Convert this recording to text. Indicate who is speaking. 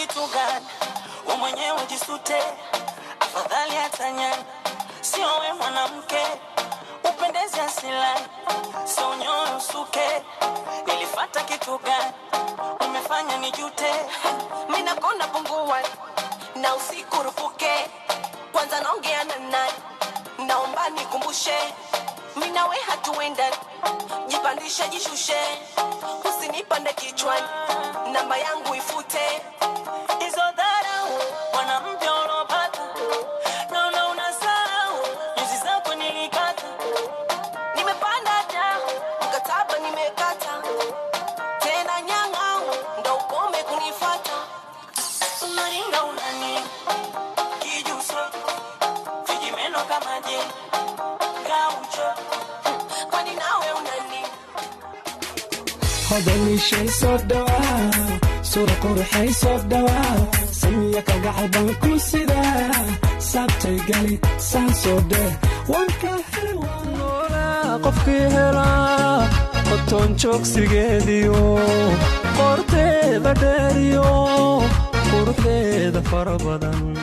Speaker 1: kitu gani? Wewe mwenyewe jisute, afadhali atanyani. Sio wewe mwanamke, upendeze asilani. Sio nyoyo usuke, nilifuata kitu gani? Umefanya nijute.
Speaker 2: Mimi nakonda pungua na usiku rupuke. Kwanza naongea na nani? Naomba nikumbushe. Mimi nawe hatuenda. Jipandisha jishushe. Usinipande kichwani. Namba yangu ifute.
Speaker 1: Hizo dharau mwanamke unopata. Naona unasahau nyuzi zako nilikata.
Speaker 2: Nimepanda down, mkataba nimekata. Tena nyang'au ndo ukome kunifuata.
Speaker 1: Unaringa unani kijuso vijimeno kama je gaucho.
Speaker 2: Kwani nawe unani?
Speaker 3: هذا شيء صدوا صورة قرحي صدوا سميك قاعد كل سدا سبتي قالي سان صدى وانك هلا قفكي هلا قطن شوكسيجيديو قرتي بدريو قرتي ذا فربدن